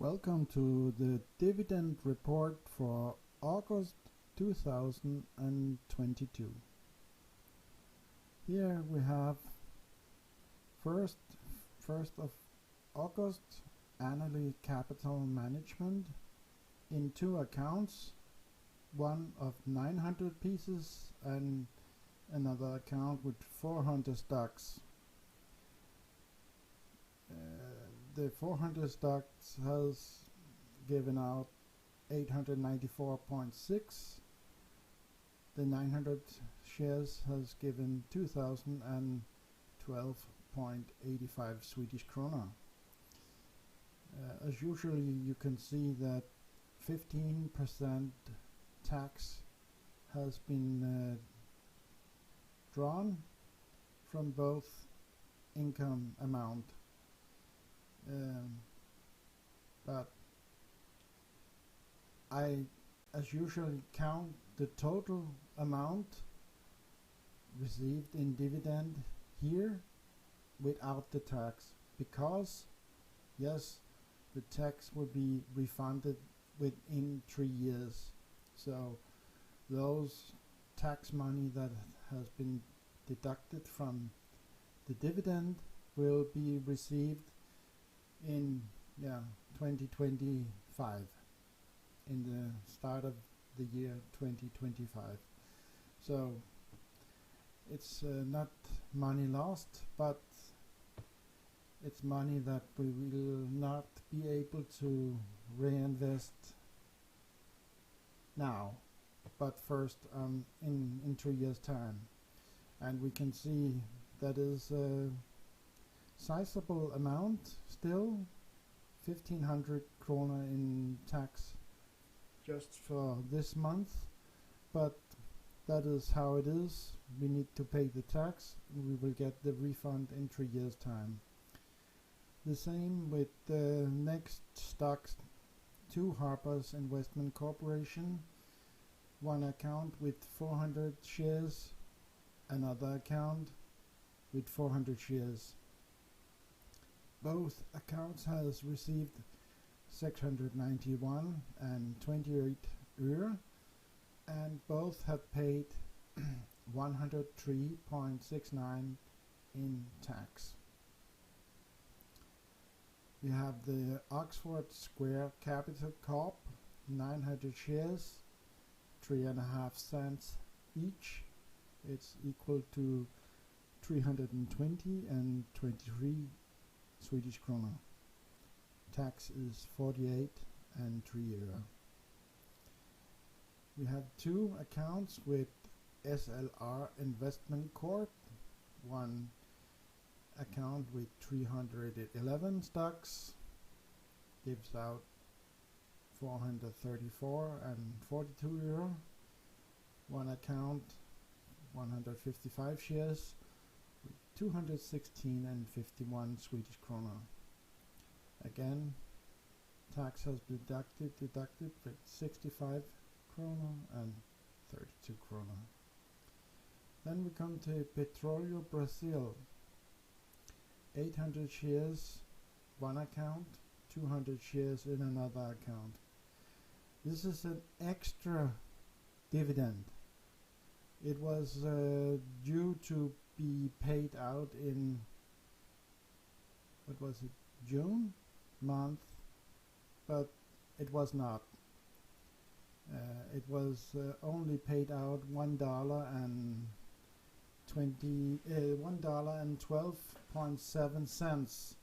Welcome to the dividend report for August 2022. Here we have 1st of August annually capital management in two accounts, one of 900 pieces and another account with 400 stocks. The 400 stocks has given out 894.6. The 900 shares has given 2012.85 Swedish Krona. As usually, you can see that 15% tax has been drawn from both income amount. But I, as usual, count the total amount received in dividend here without the tax, because yes, the tax will be refunded within 3 years. So those tax money that has been deducted from the dividend will be received in 2025, in the start of the year 2025. So it's not money lost, but it's money that we will not be able to reinvest now, but first in 3 years time. And we can see that is sizable amount still, 1,500 krona in tax just for this month, but that is how it is. We need to pay the tax, and we will get the refund in 3 years time. The same with the next stocks, 2 Harper's Investment Corporation, one account with 400 shares, another account with 400 shares. Both accounts has received 691 and 28 öre, and both have paid 103.69 in tax. We have the Oxford Square Capital Corp, 900 shares, 3.5 cents each. It's equal to 320 and 23 Swedish Krona. Tax is 48 and 3 euro. We have 2 accounts with SLR Investment Corp, one account with 311 stocks, gives out 434 and 42 euro. One account, 155 shares, 216 and 51 Swedish Krona. Again, tax has been deducted with 65 krona and 32 krona. Then we come to Petróleo Brazil, 800 shares, one account, 200 shares in another account. This is an extra dividend. It was due to be paid out in, what was it, June month, but it was not. It was only paid out $1.12.7.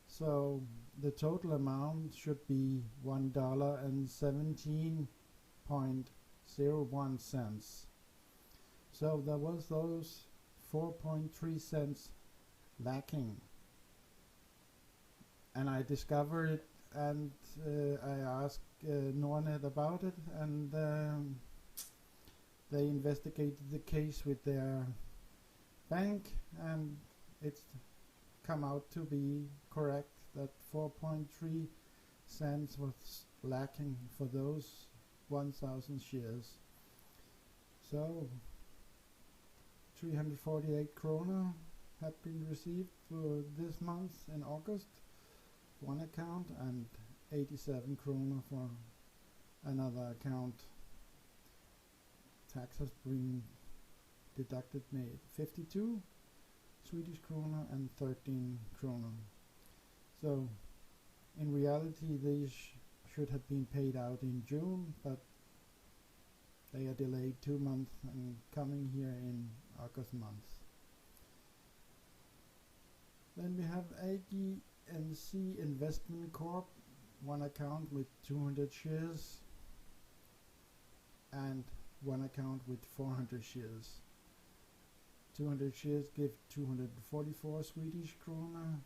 So the total amount should be $1.17.01. So there was those 4.3 cents lacking, and I discovered it, and I asked Nordnet about it, and they investigated the case with their bank, and it's come out to be correct that 4.3 cents was lacking for those 1,000 shares. So 348 krona had been received for this month in August, one account, and 87 kroner for another account. Tax has been deducted made 52 Swedish kroner and 13 kroner. So in reality these should have been paid out in June, but they are delayed 2 months and coming here in August month. Then we have AGNC Investment Corp, one account with 200 shares and one account with 400 shares. 200 shares give 244 Swedish krona,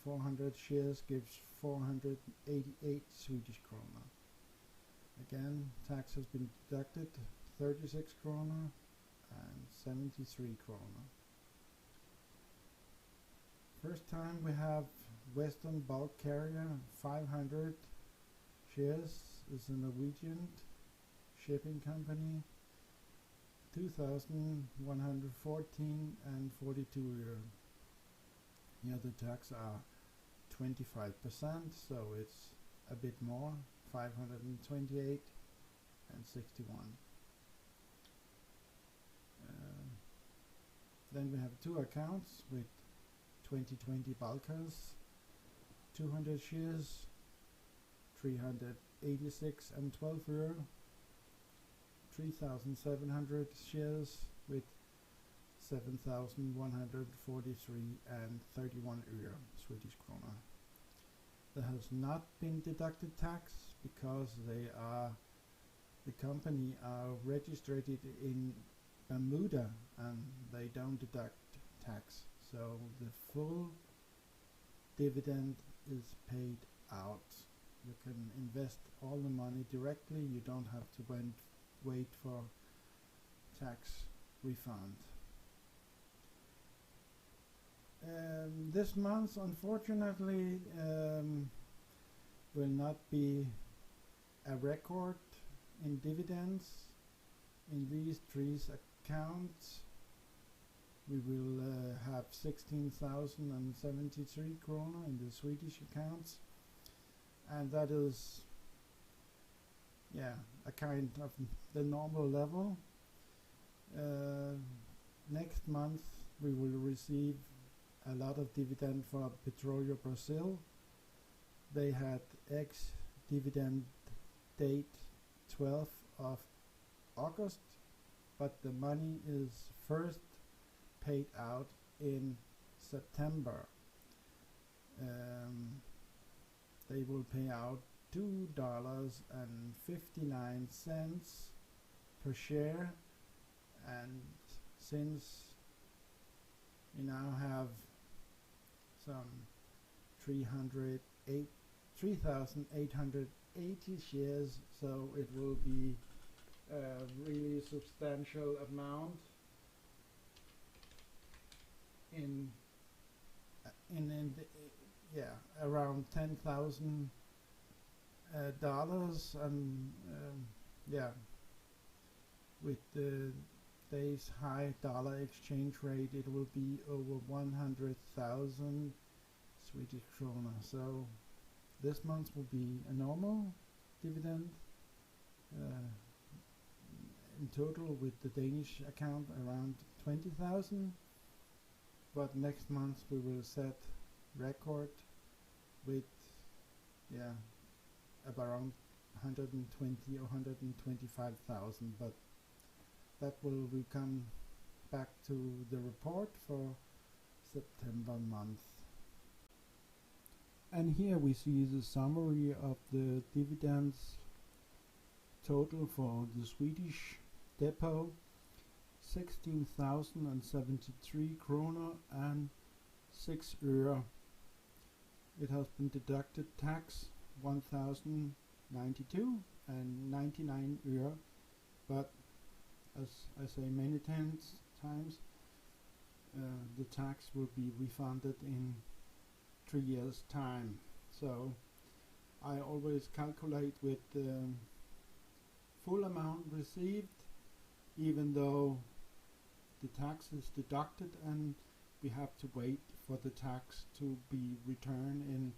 400 shares gives 488 Swedish krona. Again, tax has been deducted 36 krona and 73 krona. First time we have Western Bulk Carrier, 500 shares, is a Norwegian shipping company, 2,114 and 42 euro. Here the tax are 25%, so it's a bit more, 528 and 61. Then we have two accounts with 2020 bulkers, 200 shares, 386 and 12 euro, 3,700 shares with 7,143 and 31 euro Swedish krona. There has not been deducted tax because the company are registered in Bermuda and they don't deduct tax. So the full dividend is paid out. You can invest all the money directly. You don't have to wait for tax refund. This month, unfortunately, will not be a record in dividends. In these three accounts, we will have 16,073 krona in the Swedish accounts, and that is, a kind of the normal level. Next month we will receive a lot of dividend for Petróleo Brazil. They had ex-dividend date 12th of August, but the money is first paid out in September. They will pay out $2.59 per share, and since we now have some 3,880 shares, so it will be a really substantial amount around $10,000 and with the day's high dollar exchange rate it will be over 100,000 Swedish krona. So this month will be a normal dividend in total with the Danish account around 20,000, but next month we will set record with around 120 or 125,000, but that will come back to the report for September month. And here we see the summary of the dividends total for the Swedish depot: 16,073 kroner and 6 euro. It has been deducted tax 1,092 and 99 euro, but as I say many times, the tax will be refunded in 3 years' time. So I always calculate with the full amount received, even though the tax is deducted and we have to wait for the tax to be returned in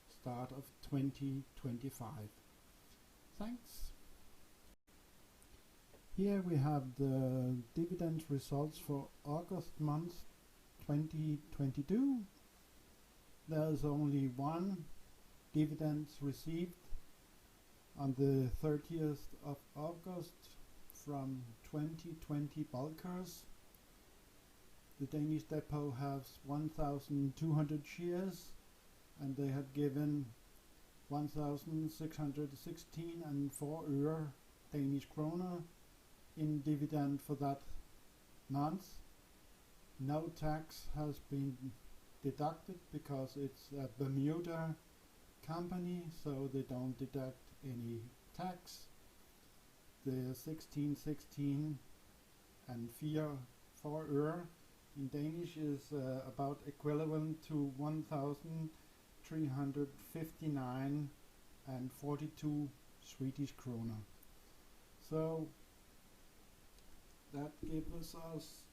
start of 2025. Thanks. Here we have the dividend results for August month 2022. There's only one dividend received on the 30th of August from 2020 bulkers. The Danish depot has 1,200 shares and they have given 1,616 and 4 øre Danish kroner in dividend for that month. No tax has been deducted because it's a Bermuda company, so they don't deduct any tax. The 1616 and 4 øre in Danish is about equivalent to 1,359 and 42 Swedish Kr. So that gives us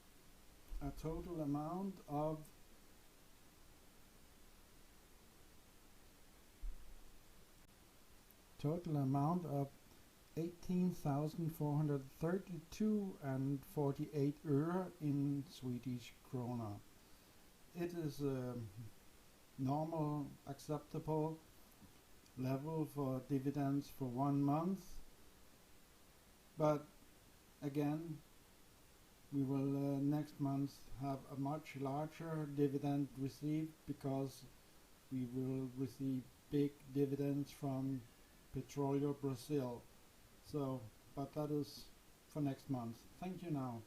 a total amount of of 18,432 and 48 øre in Swedish kroner. It is a normal, acceptable level for dividends for 1 month, but again, we will next month have a much larger dividend received because we will receive big dividends from Petróleo Brazil. So, but that is for next month. Thank you now.